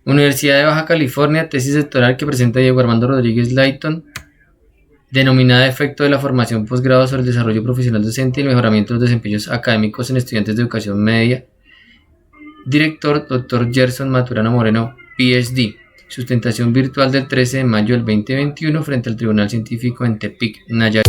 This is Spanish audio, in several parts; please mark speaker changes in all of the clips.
Speaker 1: Universidad de Baja California, tesis doctoral que presenta Diego Armando Rodríguez Layton, denominada Efecto de la formación posgrado sobre el desarrollo profesional docente y el mejoramiento de los desempeños académicos en estudiantes de educación media. Director, Dr. Gerson Maturana Moreno, PhD. Sustentación virtual del 13 de mayo del 2021 frente al Tribunal Científico en Tepic, Nayarit.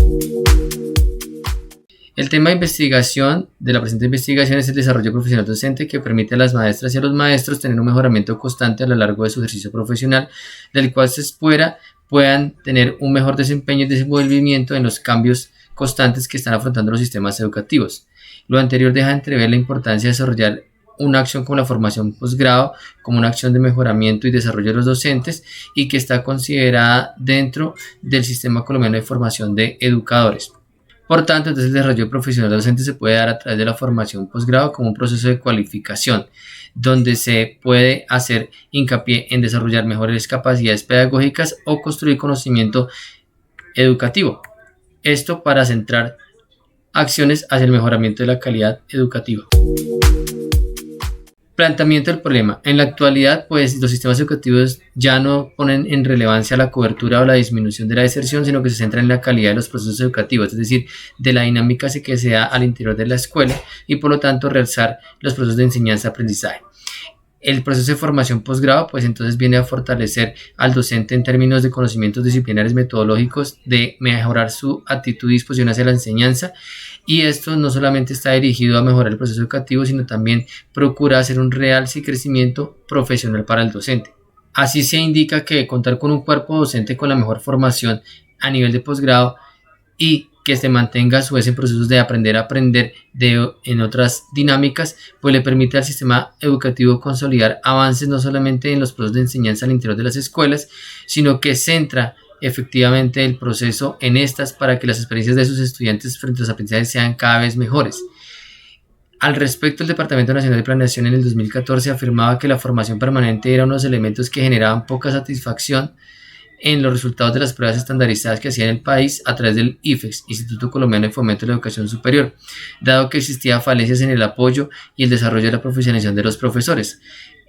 Speaker 1: El tema de investigación de la presente investigación es el desarrollo profesional docente, que permite a las maestras y a los maestros tener un mejoramiento constante a lo largo de su ejercicio profesional, del cual se espera puedan tener un mejor desempeño y desenvolvimiento en los cambios constantes que están afrontando los sistemas educativos. Lo anterior deja entrever la importancia de desarrollar una acción como la formación posgrado como una acción de mejoramiento y desarrollo de los docentes, y que está considerada dentro del sistema colombiano de formación de educadores. Por tanto, entonces el desarrollo profesional docente se puede dar a través de la formación posgrado como un proceso de cualificación, donde se puede hacer hincapié en desarrollar mejores capacidades pedagógicas o construir conocimiento educativo. Esto para centrar acciones hacia el mejoramiento de la calidad educativa. Planteamiento del problema. En la actualidad, pues los sistemas educativos ya no ponen en relevancia la cobertura o la disminución de la deserción, sino que se centran en la calidad de los procesos educativos, es decir, de la dinámica que se da al interior de la escuela, y por lo tanto realzar los procesos de enseñanza-aprendizaje. El proceso de formación posgrado, pues entonces viene a fortalecer al docente en términos de conocimientos disciplinares metodológicos, de mejorar su actitud y disposición hacia la enseñanza, y esto no solamente está dirigido a mejorar el proceso educativo, sino también procura hacer un real crecimiento profesional para el docente. Así se indica que contar con un cuerpo docente con la mejor formación a nivel de posgrado y que se mantenga a su vez en procesos de aprender a aprender en otras dinámicas, pues le permite al sistema educativo consolidar avances no solamente en los procesos de enseñanza al interior de las escuelas, sino que centra efectivamente el proceso en estas para que las experiencias de sus estudiantes frente a los aprendizajes sean cada vez mejores. Al respecto, el Departamento Nacional de Planeación en el 2014 afirmaba que la formación permanente era uno de los elementos que generaban poca satisfacción en los resultados de las pruebas estandarizadas que hacía en el país a través del IFES, Instituto Colombiano de Fomento de la Educación Superior, dado que existía falencias en el apoyo y el desarrollo de la profesionalización de los profesores.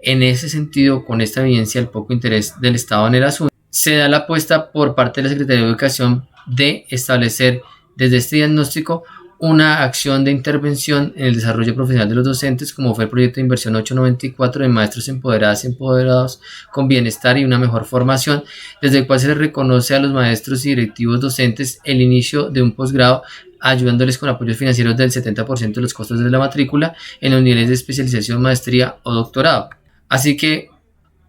Speaker 1: En ese sentido, con esta evidencia del poco interés del Estado en el asunto, se da la apuesta por parte de la Secretaría de Educación de establecer desde este diagnóstico una acción de intervención en el desarrollo profesional de los docentes, como fue el proyecto de inversión 894 de maestros empoderadas y empoderados con bienestar y una mejor formación, desde el cual se les reconoce a los maestros y directivos docentes el inicio de un posgrado, ayudándoles con apoyos financieros del 70% de los costos de la matrícula en los niveles de especialización, maestría o doctorado. Así que,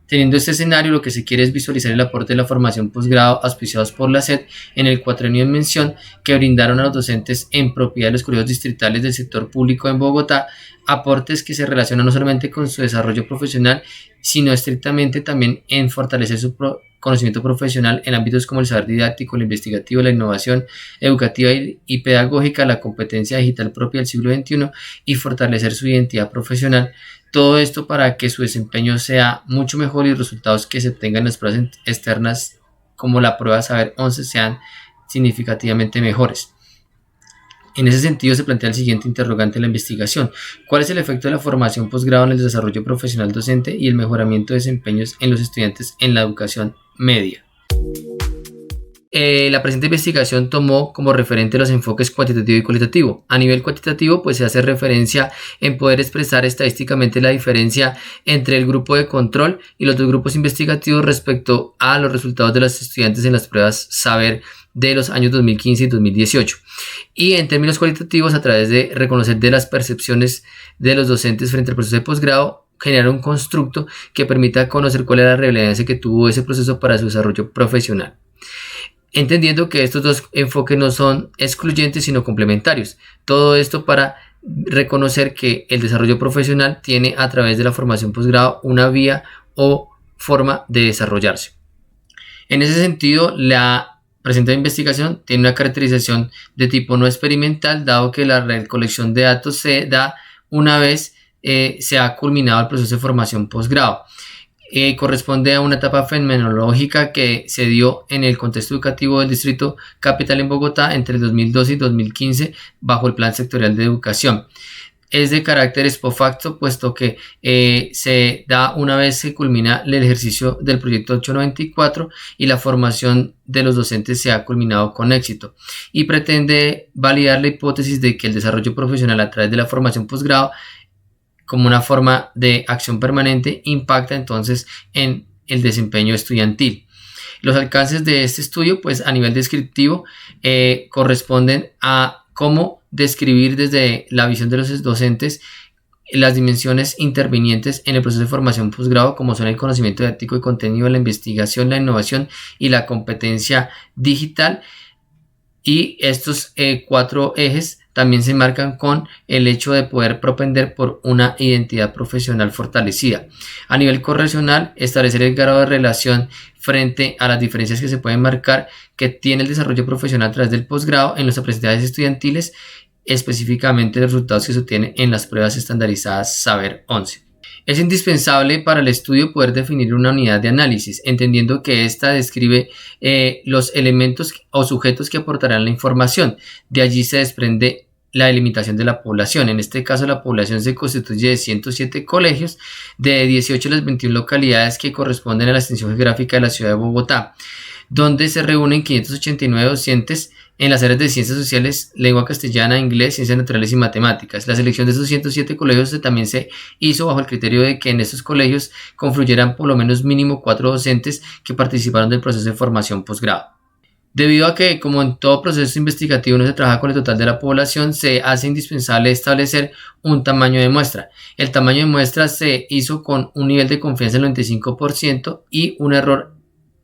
Speaker 1: teniendo este escenario, lo que se quiere es visualizar el aporte de la formación posgrado auspiciados por la SED en el cuatrienio en mención, que brindaron a los docentes en propiedad de los colegios distritales del sector público en Bogotá, aportes que se relacionan no solamente con su desarrollo profesional, sino estrictamente también en fortalecer su conocimiento profesional en ámbitos como el saber didáctico, el investigativo, la innovación educativa y pedagógica, la competencia digital propia del siglo XXI y fortalecer su identidad profesional. Todo esto para que su desempeño sea mucho mejor y los resultados que se obtengan en las pruebas externas, como la prueba Saber 11, sean significativamente mejores. En ese sentido, se plantea el siguiente interrogante en la investigación: ¿cuál es el efecto de la formación posgrado en el desarrollo profesional docente y el mejoramiento de desempeños en los estudiantes en la educación media? La presente investigación tomó como referente los enfoques cuantitativo y cualitativo. A nivel cuantitativo, pues se hace referencia en poder expresar estadísticamente la diferencia entre el grupo de control y los dos grupos investigativos respecto a los resultados de los estudiantes en las pruebas Saber de los años 2015 y 2018. Y en términos cualitativos, a través de reconocer de las percepciones de los docentes frente al proceso de posgrado, generar un constructo que permita conocer cuál era la relevancia que tuvo ese proceso para su desarrollo profesional, entendiendo que estos dos enfoques no son excluyentes sino complementarios. Todo esto para reconocer que el desarrollo profesional tiene a través de la formación posgrado una vía o forma de desarrollarse. En ese sentido, la presente investigación tiene una caracterización de tipo no experimental, dado que la recolección de datos se da una vez se ha culminado el proceso de formación posgrado. Corresponde a una etapa fenomenológica que se dio en el contexto educativo del Distrito Capital en Bogotá entre el 2012 y 2015 bajo el Plan Sectorial de Educación. es de carácter ex post facto, puesto que se da una vez se culmina el ejercicio del proyecto 894 y la formación de los docentes se ha culminado con éxito, y pretende validar la hipótesis de que el desarrollo profesional a través de la formación posgrado como una forma de acción permanente impacta entonces en el desempeño estudiantil. Los alcances de este estudio, pues a nivel descriptivo, corresponden a cómo describir desde la visión de los docentes las dimensiones intervinientes en el proceso de formación posgrado, como son el conocimiento ético y contenido, la investigación, la innovación y la competencia digital. Y estos 4 ejes también se marcan con el hecho de poder propender por una identidad profesional fortalecida. A nivel correlacional, establecer el grado de relación frente a las diferencias que se pueden marcar que tiene el desarrollo profesional a través del posgrado en los aprendizajes estudiantiles, específicamente los resultados que se obtienen en las pruebas estandarizadas Saber 11. Es indispensable para el estudio poder definir una unidad de análisis, entendiendo que ésta describe los elementos o sujetos que aportarán la información. De allí se desprende la delimitación de la población. En este caso, la población se constituye de 107 colegios de 18 de las 21 localidades que corresponden a la extensión geográfica de la ciudad de Bogotá, donde se reúnen 589 docentes en las áreas de ciencias sociales, lengua castellana, inglés, ciencias naturales y matemáticas. La selección de esos 107 colegios también se hizo bajo el criterio de que en estos colegios confluyeran por lo menos mínimo 4 docentes que participaron del proceso de formación posgrado. Debido a que, como en todo proceso investigativo no se trabaja con el total de la población, se hace indispensable establecer un tamaño de muestra. El tamaño de muestra se hizo con un nivel de confianza del 95% y un error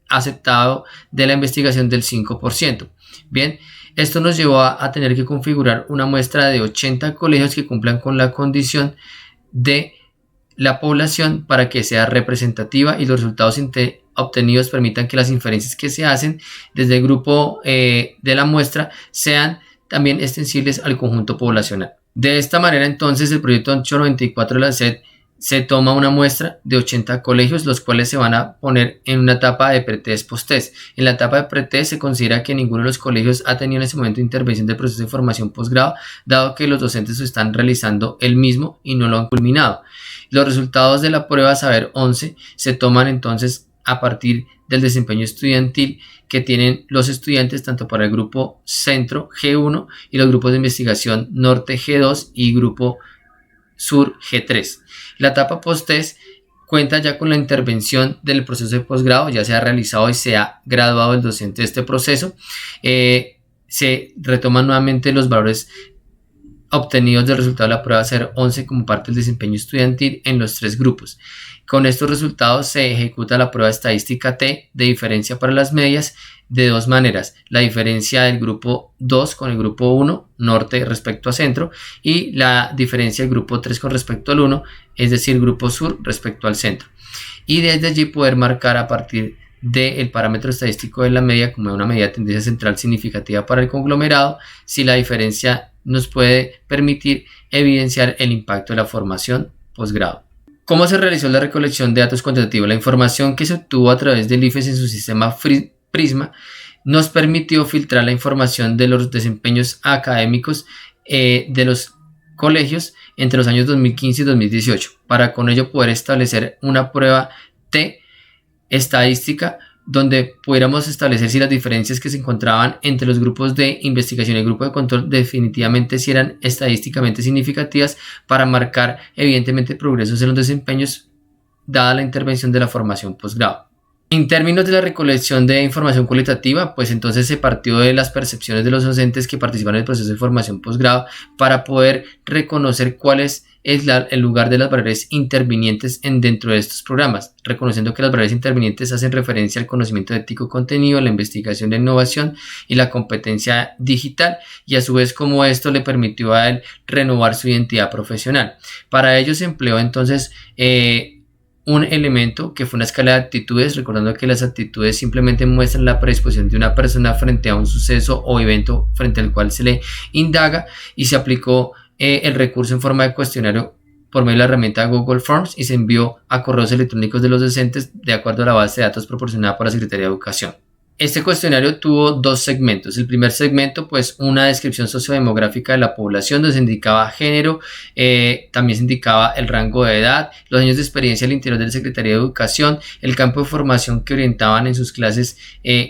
Speaker 1: aceptado de la investigación del 5%. Bien, esto nos llevó a tener que configurar una muestra de 80 colegios que cumplan con la condición de la población para que sea representativa y los resultados obtenidos permitan que las inferencias que se hacen desde el grupo de la muestra sean también extensibles al conjunto poblacional. De esta manera, entonces, el proyecto 894 de la SED se toma una muestra de 80 colegios, los cuales se van a poner en una etapa de pretest post-test. En la etapa de pretest se considera que ninguno de los colegios ha tenido en ese momento intervención del proceso de formación posgrado, dado que los docentes están realizando el mismo y no lo han culminado. Los resultados de la prueba Saber 11 se toman entonces a partir del desempeño estudiantil que tienen los estudiantes tanto para el grupo Centro G1 y los grupos de investigación Norte G2 y grupo Sur G3. La etapa post-test cuenta ya con la intervención del proceso de posgrado, ya se ha realizado y se ha graduado el docente de este proceso. Se retoman nuevamente los valores obtenidos del resultado de la prueba Saber 11 como parte del desempeño estudiantil en los 3 grupos. Con estos resultados se ejecuta la prueba estadística T de diferencia para las medias de 2 maneras: la diferencia del grupo 2 con el grupo 1, norte respecto a centro, y la diferencia del grupo 3 con respecto al 1, es decir, grupo sur respecto al centro. Y desde allí poder marcar a partir del parámetro estadístico de la media como una medida de tendencia central significativa para el conglomerado, si la diferencia nos puede permitir evidenciar el impacto de la formación posgrado. ¿Cómo se realizó la recolección de datos cuantitativos? La información que se obtuvo a través del IFES en su sistema Prisma nos permitió filtrar la información de los desempeños académicos de los colegios entre los años 2015 y 2018, para con ello poder establecer una prueba T estadística donde pudiéramos establecer si las diferencias que se encontraban entre los grupos de investigación y el grupo de control definitivamente si eran estadísticamente significativas para marcar evidentemente progresos en los desempeños dada la intervención de la formación posgrado. En términos de la recolección de información cualitativa, pues entonces se partió de las percepciones de los docentes que participaron en el proceso de formación posgrado para poder reconocer cuál es el lugar de las barreras intervinientes dentro de estos programas, reconociendo que las barreras intervinientes hacen referencia al conocimiento ético contenido, la investigación, la innovación y la competencia digital, y a su vez cómo esto le permitió a él renovar su identidad profesional. Para ello se empleó entonces un elemento que fue una escala de actitudes, recordando que las actitudes simplemente muestran la predisposición de una persona frente a un suceso o evento frente al cual se le indaga, y se aplicó el recurso en forma de cuestionario por medio de la herramienta Google Forms y se envió a correos electrónicos de los docentes de acuerdo a la base de datos proporcionada por la Secretaría de Educación. Este cuestionario tuvo dos segmentos. El primer segmento, pues una descripción sociodemográfica de la población, donde se indicaba género, también se indicaba el rango de edad, los años de experiencia al interior de la Secretaría de Educación, el campo de formación que orientaban en sus clases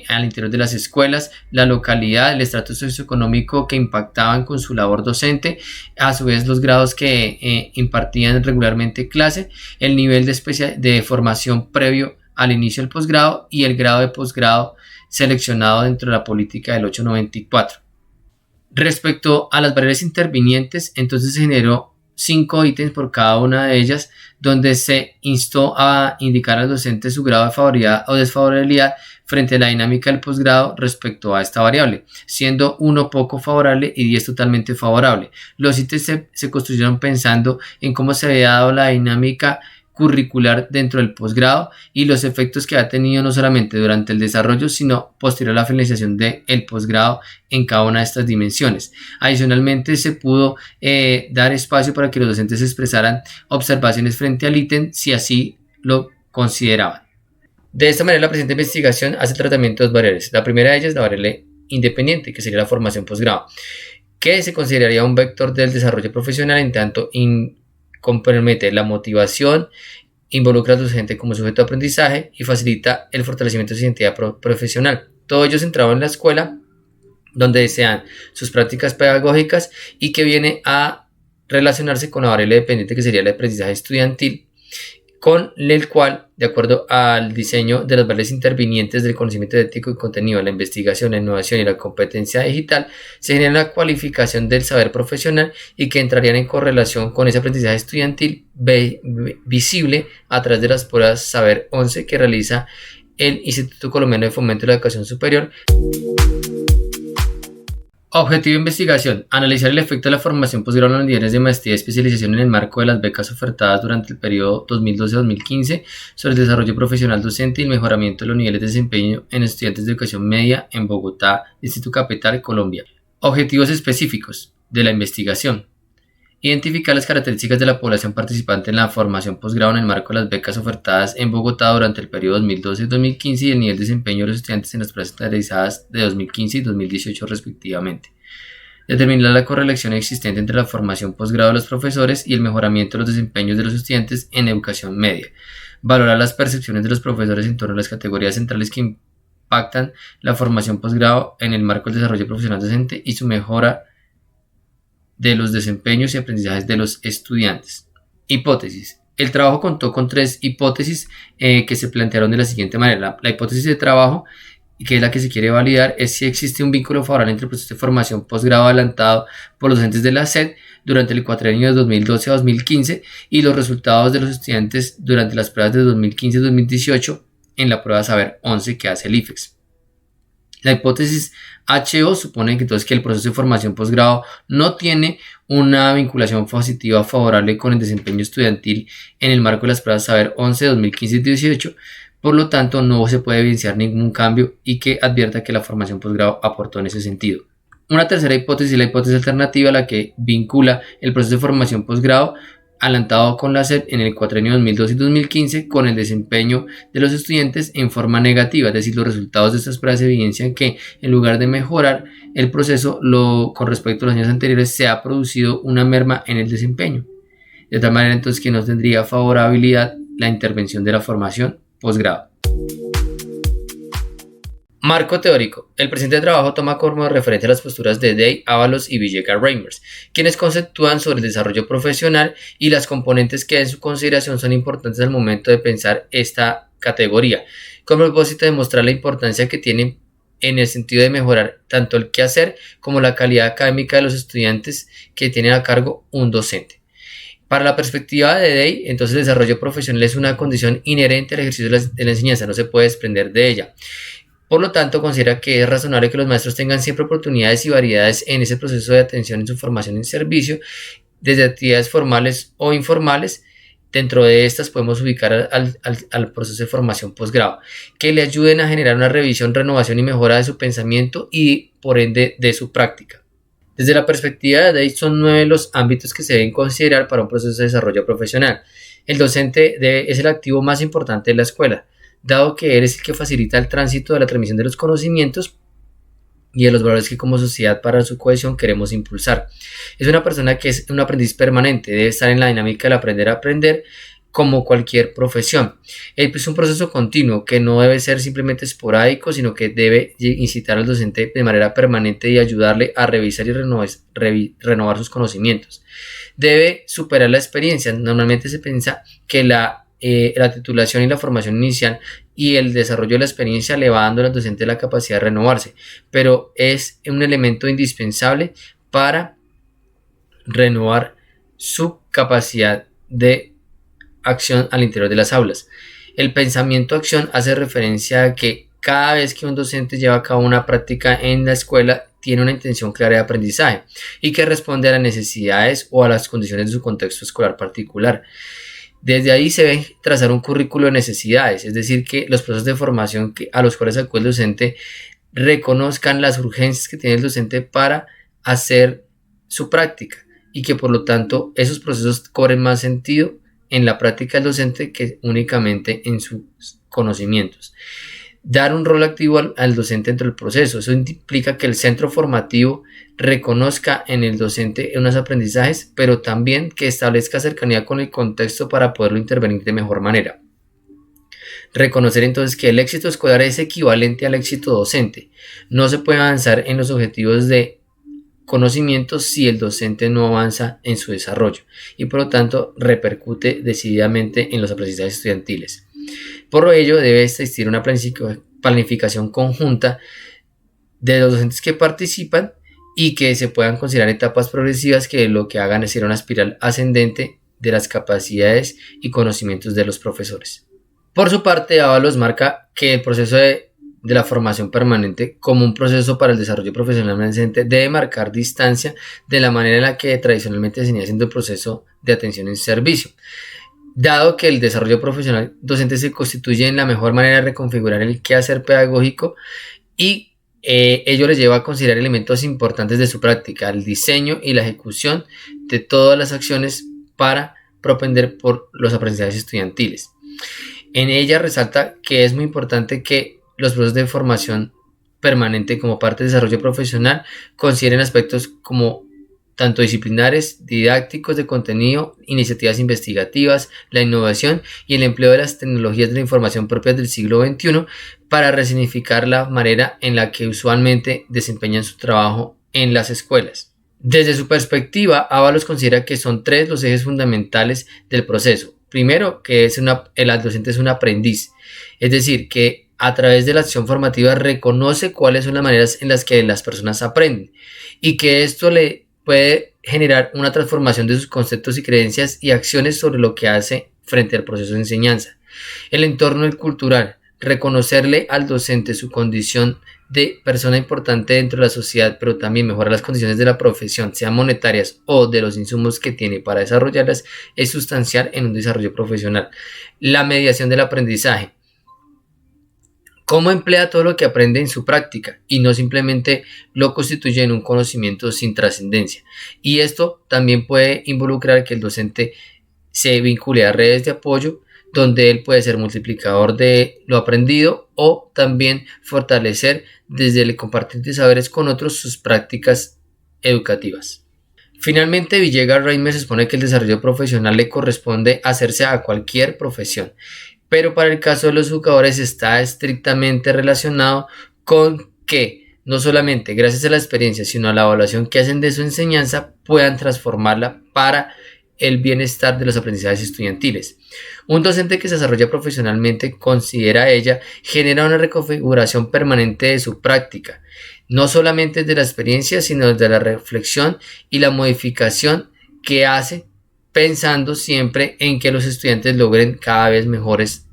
Speaker 1: al interior de las escuelas, la localidad, el estrato socioeconómico que impactaban con su labor docente, a su vez los grados que impartían regularmente clase, el nivel de formación previo al inicio del posgrado y el grado de posgrado seleccionado dentro de la política del 894. Respecto a las variables intervinientes, entonces se generó 5 ítems por cada una de ellas, donde se instó a indicar al docente su grado de favorabilidad o desfavorabilidad frente a la dinámica del posgrado respecto a esta variable, siendo 1 poco favorable y 10 totalmente favorable. Los ítems se construyeron pensando en cómo se había dado la dinámica curricular dentro del posgrado y los efectos que ha tenido no solamente durante el desarrollo, sino posterior a la finalización del posgrado en cada una de estas dimensiones. Adicionalmente, se pudo dar espacio para que los docentes expresaran observaciones frente al ítem si así lo consideraban. De esta manera, la presente investigación hace tratamiento de dos variables. La primera de ellas es la variable independiente, que sería la formación posgrado, que se consideraría un vector del desarrollo profesional en tanto compromete la motivación, involucra al docente como sujeto de aprendizaje y facilita el fortalecimiento de su identidad profesional. Todo ello centrado en la escuela, donde desean sus prácticas pedagógicas y que viene a relacionarse con la variable dependiente que sería el aprendizaje estudiantil, con el cual, de acuerdo al diseño de las variables intervinientes del conocimiento ético y contenido, la investigación, la innovación y la competencia digital, se genera la cualificación del saber profesional y que entrarían en correlación con ese aprendizaje estudiantil visible a través de las pruebas Saber 11 que realiza el Instituto Colombiano de Fomento de la Educación Superior. Objetivo de investigación: analizar el efecto de la formación posgrado en los niveles de maestría y especialización en el marco de las becas ofertadas durante el periodo 2012-2015 sobre el desarrollo profesional docente y el mejoramiento de los niveles de desempeño en estudiantes de educación media en Bogotá, Distrito Capital, Colombia. Objetivos específicos de la investigación: identificar las características de la población participante en la formación posgrado en el marco de las becas ofertadas en Bogotá durante el periodo 2012-2015 y el nivel de desempeño de los estudiantes en las pruebas estandarizadas de 2015 y 2018 respectivamente. Determinar la correlación existente entre la formación posgrado de los profesores y el mejoramiento de los desempeños de los estudiantes en educación media. Valorar las percepciones de los profesores en torno a las categorías centrales que impactan la formación posgrado en el marco del desarrollo profesional docente y su mejora de los desempeños y aprendizajes de los estudiantes. Hipótesis. El trabajo contó con 3 hipótesis que se plantearon de la siguiente manera. La hipótesis de trabajo, que es la que se quiere validar, es si existe un vínculo favorable entre el proceso de formación posgrado adelantado por los docentes de la SED durante el cuatrienio de 2012 a 2015 y los resultados de los estudiantes durante las pruebas de 2015-2018 en la prueba Saber 11 que hace el IFEX. La hipótesis HO supone que entonces que el proceso de formación posgrado no tiene una vinculación positiva favorable con el desempeño estudiantil en el marco de las pruebas Saber 11, 2015 y 2018, por lo tanto no se puede evidenciar ningún cambio y que advierta que la formación posgrado aportó en ese sentido. Una tercera hipótesis es la hipótesis alternativa, la que vincula el proceso de formación posgrado adelantado con la SED en el cuatrienio 2012 y 2015 con el desempeño de los estudiantes en forma negativa, es decir, los resultados de estas pruebas evidencian que en lugar de mejorar el proceso con respecto a los años anteriores se ha producido una merma en el desempeño, de tal manera entonces que no tendría favorabilidad la intervención de la formación posgrado. Marco teórico. El presente trabajo toma como referencia las posturas de Day, Ábalos y Villegas-Reimers, quienes conceptúan sobre el desarrollo profesional y las componentes que en su consideración son importantes al momento de pensar esta categoría, con el propósito de mostrar la importancia que tienen en el sentido de mejorar tanto el quehacer como la calidad académica de los estudiantes que tienen a cargo un docente. Para la perspectiva de Day, entonces el desarrollo profesional es una condición inherente al ejercicio de la enseñanza, no se puede desprender de ella. Por lo tanto, considera que es razonable que los maestros tengan siempre oportunidades y variedades en ese proceso de atención en su formación en servicio, desde actividades formales o informales. Dentro de estas podemos ubicar al proceso de formación posgrado, que le ayuden a generar una revisión, renovación y mejora de su pensamiento y, por ende, de su práctica. Desde la perspectiva de Day, son 9 los ámbitos que se deben considerar para un proceso de desarrollo profesional. El docente es el activo más importante de la escuela. dado que él es el que facilita el tránsito de la transmisión de los conocimientos y de los valores que como sociedad para su cohesión queremos impulsar. Es una persona que es un aprendiz permanente, debe estar en la dinámica del aprender a aprender como cualquier profesión. Es un proceso continuo que no debe ser simplemente esporádico, sino que debe incitar al docente de manera permanente y ayudarle a revisar y renovar sus conocimientos. Debe superar la experiencia. Normalmente se piensa que la titulación y la formación inicial y el desarrollo de la experiencia le va dando al docente la capacidad de renovarse, pero es un elemento indispensable para renovar su capacidad de acción al interior de las aulas. El pensamiento acción hace referencia a que cada vez que un docente lleva a cabo una práctica en la escuela tiene una intención clara de aprendizaje y que responde a las necesidades o a las condiciones de su contexto escolar particular. Desde ahí se debe trazar un currículo de necesidades, es decir, que los procesos de formación a los cuales acude el docente reconozcan las urgencias que tiene el docente para hacer su práctica y que por lo tanto esos procesos cobren más sentido en la práctica del docente que únicamente en sus conocimientos. Dar un rol activo al docente dentro del proceso. Eso implica que el centro formativo reconozca en el docente unos aprendizajes, pero también que establezca cercanía con el contexto para poderlo intervenir de mejor manera. Reconocer entonces que el éxito escolar es equivalente al éxito docente. No se puede avanzar en los objetivos de conocimientos si el docente no avanza en su desarrollo y por lo tanto repercute decididamente en los aprendizajes estudiantiles. Por ello debe existir una planificación conjunta de los docentes que participan y que se puedan considerar etapas progresivas que lo que hagan es ir a una espiral ascendente de las capacidades y conocimientos de los profesores. Por su parte, Ábalos marca que el proceso de la formación permanente como un proceso para el desarrollo profesional del docente debe marcar distancia de la manera en la que tradicionalmente se venía haciendo el proceso de atención en servicio. Dado que el desarrollo profesional docente se constituye en la mejor manera de reconfigurar el quehacer pedagógico y ello les lleva a considerar elementos importantes de su práctica, el diseño y la ejecución de todas las acciones para propender por los aprendizajes estudiantiles. En ella resalta que es muy importante que los procesos de formación permanente como parte del desarrollo profesional consideren aspectos como tanto disciplinares, didácticos de contenido, iniciativas investigativas, la innovación y el empleo de las tecnologías de la información propias del siglo XXI para resignificar la manera en la que usualmente desempeñan su trabajo en las escuelas. Desde su perspectiva, Ábalos considera que son tres los ejes fundamentales del proceso. Primero, que el docente es un aprendiz, es decir, que a través de la acción formativa reconoce cuáles son las maneras en las que las personas aprenden y que esto le puede generar una transformación de sus conceptos y creencias y acciones sobre lo que hace frente al proceso de enseñanza. El entorno cultural, reconocerle al docente su condición de persona importante dentro de la sociedad, pero también mejorar las condiciones de la profesión, sean monetarias o de los insumos que tiene para desarrollarlas, es sustancial en un desarrollo profesional. La mediación del aprendizaje. Cómo emplea todo lo que aprende en su práctica y no simplemente lo constituye en un conocimiento sin trascendencia. Y esto también puede involucrar que el docente se vincule a redes de apoyo donde él puede ser multiplicador de lo aprendido o también fortalecer desde el compartir de saberes con otros sus prácticas educativas. Finalmente, Villegas Reimers expone que el desarrollo profesional le corresponde hacerse a cualquier profesión, pero para el caso de los educadores está estrictamente relacionado con que no solamente gracias a la experiencia, sino a la evaluación que hacen de su enseñanza puedan transformarla para el bienestar de los aprendizajes estudiantiles. Un docente que se desarrolla profesionalmente, considera ella, genera una reconfiguración permanente de su práctica, no solamente de la experiencia, sino de la reflexión y la modificación que hace pensando siempre en que los estudiantes logren cada vez mejores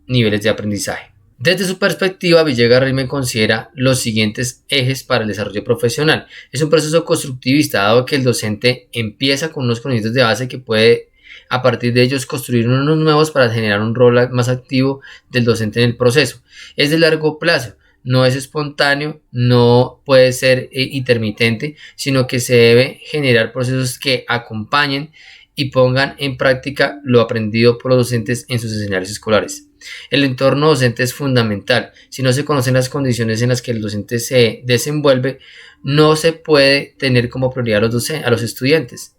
Speaker 1: niveles de aprendizaje. Desde su perspectiva, Villegas Reimers considera los siguientes ejes para el desarrollo profesional. Es un proceso constructivista, dado que el docente empieza con unos conocimientos de base que puede a partir de ellos construir unos nuevos para generar un rol más activo del docente en el proceso. Es de largo plazo, no es espontáneo, no puede ser intermitente, sino que se debe generar procesos que acompañen y pongan en práctica lo aprendido por los docentes en sus escenarios escolares. El entorno docente es fundamental. Si no se conocen las condiciones en las que el docente se desenvuelve, no se puede tener como prioridad a los estudiantes.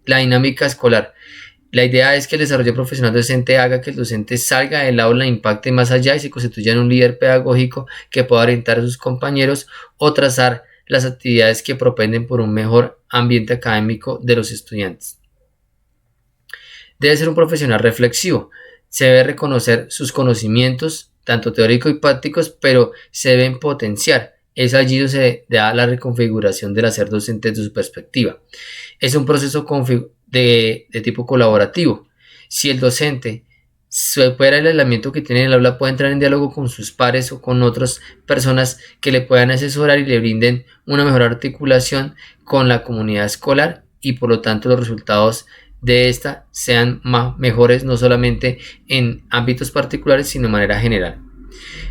Speaker 1: La dinámica escolar. La idea es que el desarrollo profesional docente haga que el docente salga del aula, impacte más allá y se constituya en un líder pedagógico que pueda orientar a sus compañeros o trazar las actividades que propenden por un mejor ambiente académico de los estudiantes. Debe ser un profesional reflexivo. Se debe reconocer sus conocimientos, tanto teóricos y prácticos, pero se deben potenciar. Es allí donde se da la reconfiguración del hacer docente desde su perspectiva. Es un proceso de tipo colaborativo. Si el docente supera el aislamiento que tiene en el aula, puede entrar en diálogo con sus pares o con otras personas que le puedan asesorar y le brinden una mejor articulación con la comunidad escolar y por lo tanto los resultados de esta sean mejores no solamente en ámbitos particulares sino de manera general.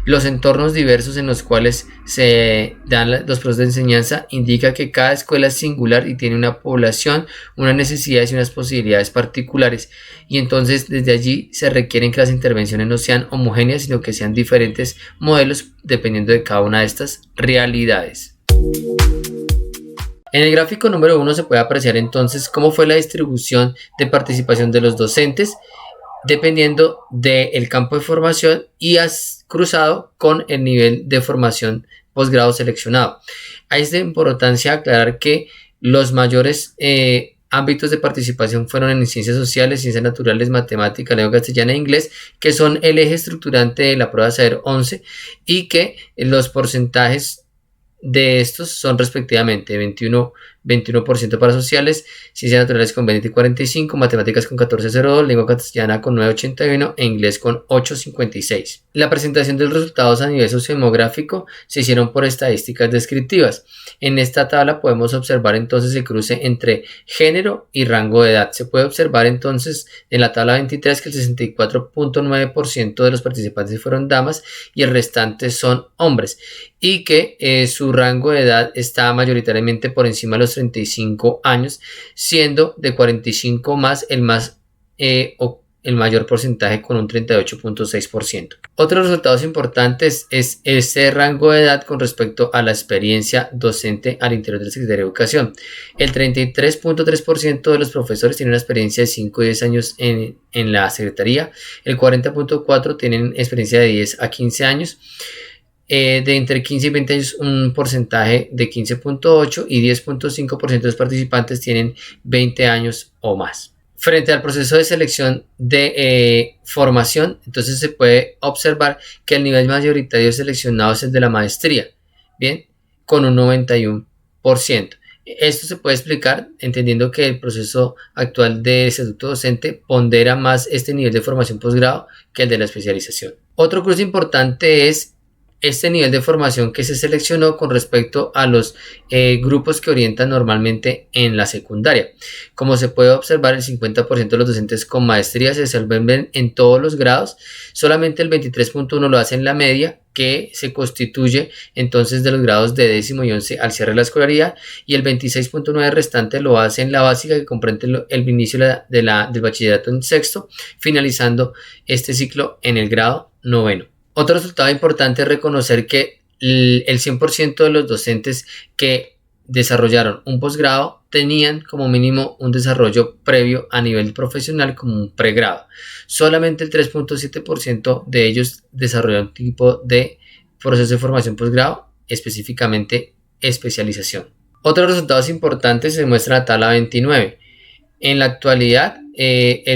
Speaker 1: Los entornos diversos en los cuales se dan los procesos de enseñanza indica que cada escuela es singular y tiene una población, unas necesidades y unas posibilidades particulares, y entonces desde allí se requieren que las intervenciones no sean homogéneas sino que sean diferentes modelos dependiendo de cada una de estas realidades. En el gráfico número 1 se puede apreciar entonces cómo fue la distribución de participación de los docentes dependiendo del campo de formación y cruzado con el nivel de formación posgrado seleccionado. Ahí es de importancia aclarar que los mayores ámbitos de participación fueron en ciencias sociales, ciencias naturales, matemática, lengua castellana e inglés, que son el eje estructurante de la prueba Saber 11 y que los porcentajes de estos son respectivamente 21% para sociales, ciencias naturales con 20,45, matemáticas con 14,02, lengua castellana con 9,81 e inglés con 8,56. La presentación de los resultados a nivel sociodemográfico se hicieron por estadísticas descriptivas. En esta tabla podemos observar entonces el cruce entre género y rango de edad. Se puede observar entonces en la tabla 23 que el 64,9% de los participantes fueron damas y el restante son hombres y que su rango de edad está mayoritariamente por encima de los 35 años, siendo de 45 más el mayor porcentaje con un 38,6%. Otros resultados importantes es ese rango de edad con respecto a la experiencia docente al interior del Secretaría de Educación. El 33,3% de los profesores tienen una experiencia de 5 y 10 años en la Secretaría, el 40,4% tienen experiencia de 10 a 15 años, de entre 15 y 20 años un porcentaje de 15,8% y 10,5% de los participantes tienen 20 años o más. Frente al proceso de selección de formación, entonces se puede observar que el nivel mayoritario seleccionado es el de la maestría, bien, con un 91%. Esto se puede explicar entendiendo que el proceso actual de estatuto docente pondera más este nivel de formación posgrado que el de la especialización. Otro cruce importante es este nivel de formación que se seleccionó con respecto a los grupos que orientan normalmente en la secundaria. Como se puede observar, el 50% de los docentes con maestría se desenvuelven en todos los grados, solamente el 23,1% lo hace en la media, que se constituye entonces de los grados de 10º y 11 al cierre de la escolaridad, y el 26,9% restante lo hace en la básica, que comprende el inicio del bachillerato en sexto, finalizando este ciclo en el grado 9º. Otro resultado importante es reconocer que el 100% de los docentes que desarrollaron un posgrado tenían como mínimo un desarrollo previo a nivel profesional como un pregrado. Solamente el 3,7% de ellos desarrollaron un tipo de proceso de formación posgrado, específicamente especialización. Otros resultados importantes se muestra en la tabla 29. En la actualidad,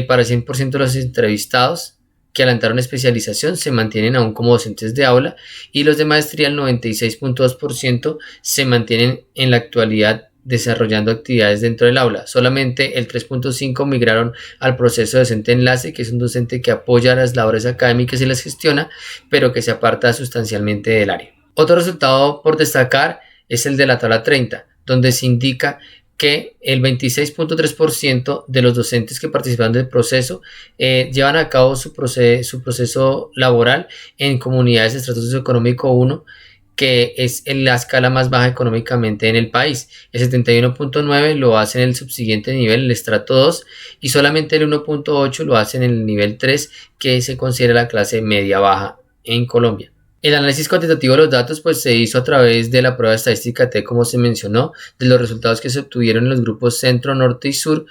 Speaker 1: para el 100% de los entrevistados que adelantaron especialización se mantienen aún como docentes de aula, y los de maestría, el 96,2%, se mantienen en la actualidad desarrollando actividades dentro del aula. Solamente el 3,5% migraron al proceso docente enlace, que es un docente que apoya las labores académicas y las gestiona, pero que se aparta sustancialmente del área. Otro resultado por destacar es el de la tabla 30, donde se indica que el 26,3% de los docentes que participan del proceso llevan a cabo su proceso laboral en comunidades de estrato socioeconómico 1, que es en la escala más baja económicamente en el país. El 71.9 lo hace en el subsiguiente nivel, el estrato 2, y solamente el 1.8 lo hace en el nivel 3, que se considera la clase media baja en Colombia. El análisis cuantitativo de los datos pues, se hizo a través de la prueba estadística T, como se mencionó, de los resultados que se obtuvieron en los grupos centro, norte y sur,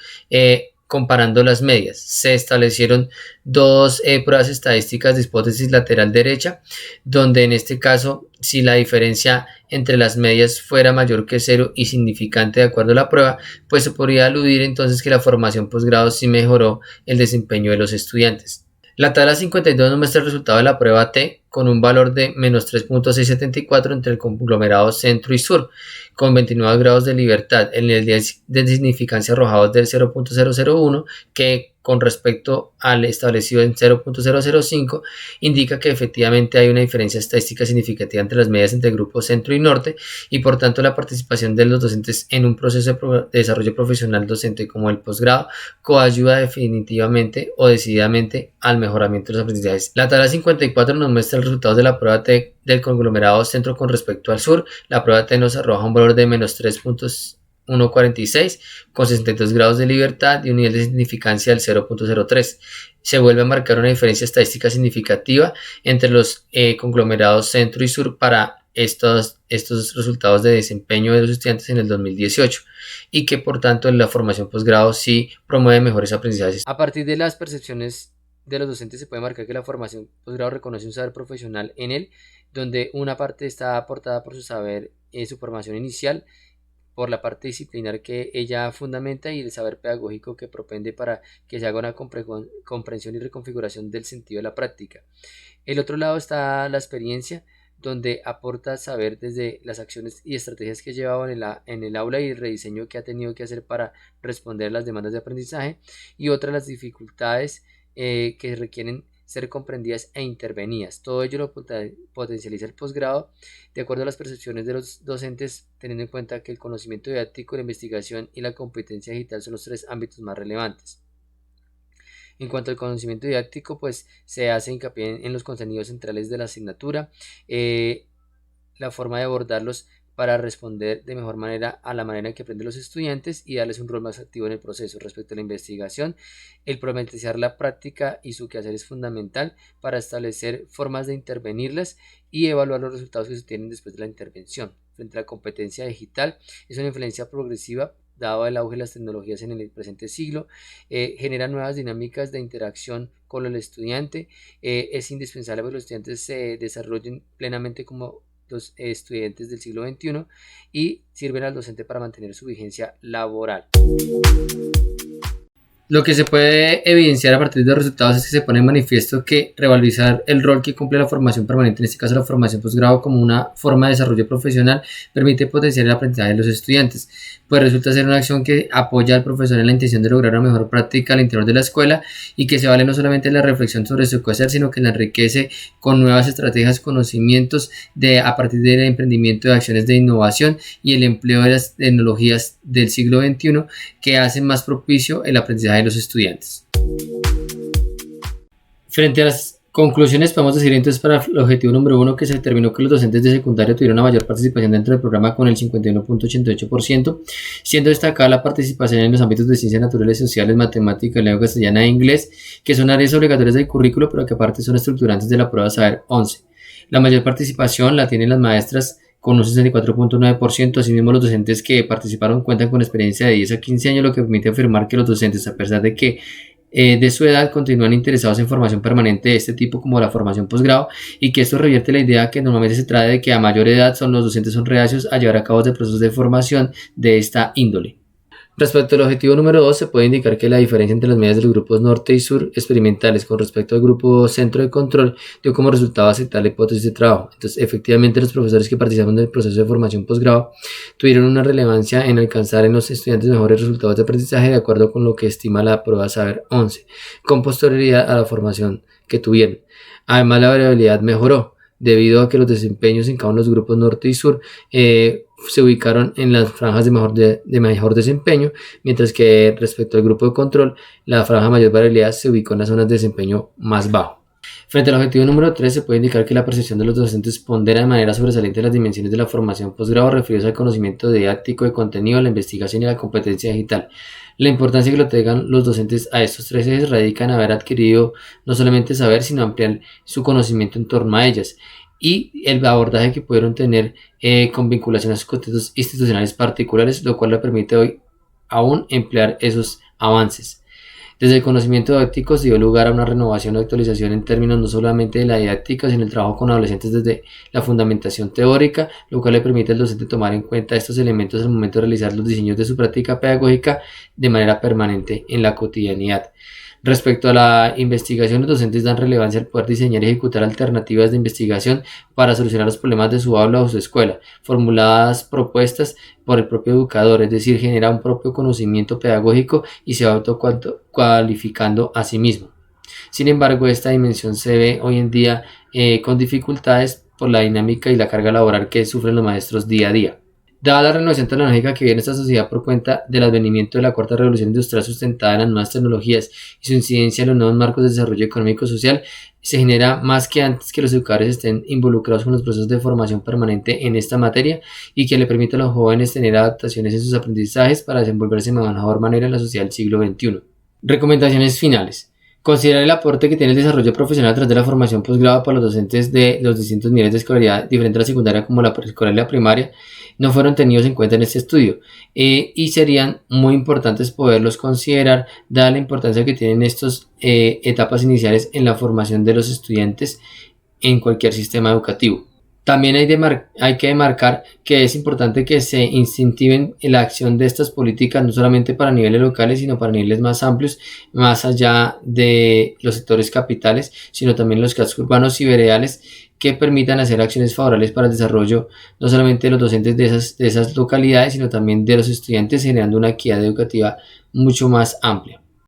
Speaker 1: comparando las medias. Se establecieron dos pruebas estadísticas de hipótesis lateral derecha, donde en este caso, si la diferencia entre las medias fuera mayor que 0 y significante de acuerdo a la prueba, pues se podría aludir entonces que la formación posgrado sí mejoró el desempeño de los estudiantes. La tabla 52 nos muestra el resultado de la prueba T con un valor de menos 3.674 entre el conglomerado centro y sur, con 29 grados de libertad. El nivel de significancia arrojado es del 0.001, que con respecto al establecido en 0.005 indica que efectivamente hay una diferencia estadística significativa entre las medias entre el grupo centro y norte, y por tanto la participación de los docentes en un proceso de desarrollo profesional docente como el posgrado coayuda definitivamente o decididamente al mejoramiento de los aprendizajes. La tabla 54 nos muestra los resultados de la prueba T del conglomerado centro con respecto al sur. La prueba T nos arroja un valor de menos 3.146 con 62 grados de libertad y un nivel de significancia del 0.03. Se vuelve a marcar una diferencia estadística significativa entre los conglomerados centro y sur para estos resultados de desempeño de los estudiantes en el 2018, y que por tanto en la formación posgrado sí promueve mejores aprendizajes. A partir de las percepciones de los docentes se puede marcar que la formación posgrado reconoce un saber profesional en él, donde una parte está aportada por su saber, su formación inicial, por la parte disciplinar que ella fundamenta y el saber pedagógico que propende para que se haga una comprensión y reconfiguración del sentido de la práctica. El otro lado está la experiencia, donde aporta saber desde las acciones y estrategias que llevaba en el aula y el rediseño que ha tenido que hacer para responder a las demandas de aprendizaje, y otras las dificultades que requieren ser comprendidas e intervenidas. Todo ello lo potencializa el posgrado de acuerdo a las percepciones de los docentes, teniendo en cuenta que el conocimiento didáctico, la investigación y la competencia digital son los tres ámbitos más relevantes. En cuanto al conocimiento didáctico, pues se hace hincapié en los contenidos centrales de la asignatura, la forma de abordarlos para responder de mejor manera a la manera en que aprenden los estudiantes y darles un rol más activo en el proceso. Respecto a la investigación, el problematizar la práctica y su quehacer es fundamental para establecer formas de intervenirlas y evaluar los resultados que se tienen después de la intervención. Frente a la competencia digital, es una influencia progresiva dado el auge de las tecnologías en el presente siglo, genera nuevas dinámicas de interacción con el estudiante. Es indispensable que los estudiantes se desarrollen plenamente como los estudiantes del siglo XXI y sirven al docente para mantener su vigencia laboral. Lo que se puede evidenciar a partir de los resultados es que se pone en manifiesto que revalorizar el rol que cumple la formación permanente, en este caso la formación posgrado, como una forma de desarrollo profesional, permite potenciar el aprendizaje de los estudiantes, pues resulta ser una acción que apoya al profesor en la intención de lograr una mejor práctica al interior de la escuela, y que se vale no solamente de la reflexión sobre su quehacer, sino que la enriquece con nuevas estrategias, conocimientos a partir del emprendimiento de acciones de innovación y el empleo de las tecnologías del siglo XXI que hacen más propicio el aprendizaje de los estudiantes. Frente a las conclusiones, podemos decir entonces para el objetivo número 1 que se determinó que los docentes de secundaria tuvieron una mayor participación dentro del programa con el 51.88%, siendo destacada la participación en los ámbitos de ciencias naturales, sociales, matemáticas, lengua castellana e inglés, que son áreas obligatorias del currículo, pero que aparte son estructurantes de la prueba Saber 11. La mayor participación la tienen las maestras con un 64.9%, asimismo los docentes que participaron cuentan con experiencia de 10 a 15 años, lo que permite afirmar que los docentes, a pesar de que de su edad, continúan interesados en formación permanente de este tipo como la formación posgrado, y que esto revierte la idea que normalmente se trae de que a mayor edad los docentes son reacios a llevar a cabo procesos de formación de esta índole. Respecto al objetivo número 2, se puede indicar que la diferencia entre las medias de los grupos norte y sur experimentales con respecto al grupo centro de control dio como resultado aceptar la hipótesis de trabajo. Entonces, efectivamente, los profesores que participaron del proceso de formación posgrado tuvieron una relevancia en alcanzar en los estudiantes mejores resultados de aprendizaje de acuerdo con lo que estima la prueba Saber 11, con posterioridad a la formación que tuvieron. Además, la variabilidad mejoró debido a que los desempeños en cada uno de los grupos norte y sur se ubicaron en las franjas de mejor desempeño, mientras que respecto al grupo de control, la franja mayor variabilidad se ubicó en las zonas de desempeño más bajo. Frente al objetivo número 3, se puede indicar que la percepción de los docentes pondera de manera sobresaliente las dimensiones de la formación posgrado referidos al conocimiento didáctico de contenido, la investigación y la competencia digital. La importancia que lo tengan los docentes a estos tres ejes radica en haber adquirido no solamente saber, sino ampliar su conocimiento en torno a ellas y el abordaje que pudieron tener con vinculación a sus contextos institucionales particulares, lo cual le permite hoy aún emplear esos avances. Desde el conocimiento didáctico se dio lugar a una renovación o actualización en términos no solamente de la didáctica, sino el trabajo con adolescentes desde la fundamentación teórica, lo cual le permite al docente tomar en cuenta estos elementos al momento de realizar los diseños de su práctica pedagógica de manera permanente en la cotidianidad. Respecto a la investigación, los docentes dan relevancia al poder diseñar y ejecutar alternativas de investigación para solucionar los problemas de su aula o su escuela, formuladas propuestas por el propio educador, es decir, genera un propio conocimiento pedagógico y se va autocualificando a sí mismo. Sin embargo, esta dimensión se ve hoy en día con dificultades por la dinámica y la carga laboral que sufren los maestros día a día. Dada la renovación tecnológica que viene esta sociedad por cuenta del advenimiento de la cuarta revolución industrial sustentada en las nuevas tecnologías y su incidencia en los nuevos marcos de desarrollo económico y social, se genera más que antes que los educadores estén involucrados con los procesos de formación permanente en esta materia y que le permita a los jóvenes tener adaptaciones en sus aprendizajes para desenvolverse de mejor manera en la sociedad del siglo XXI. Recomendaciones finales. Considerar el aporte que tiene el desarrollo profesional a través de la formación posgrado para los docentes de los distintos niveles de escolaridad, diferente a la secundaria como la preescolar y la primaria, no fueron tenidos en cuenta en este estudio y serían muy importantes poderlos considerar, dada la importancia que tienen estas etapas iniciales en la formación de los estudiantes en cualquier sistema educativo. También hay que marcar que es importante que se incentiven la acción de estas políticas no solamente para niveles locales, sino para niveles más amplios, más allá de los sectores capitales, sino también los cascos urbanos y veredales, que permitan hacer acciones favorables para el desarrollo no solamente de los docentes de esas localidades, sino también de los estudiantes, generando una equidad educativa mucho más amplia.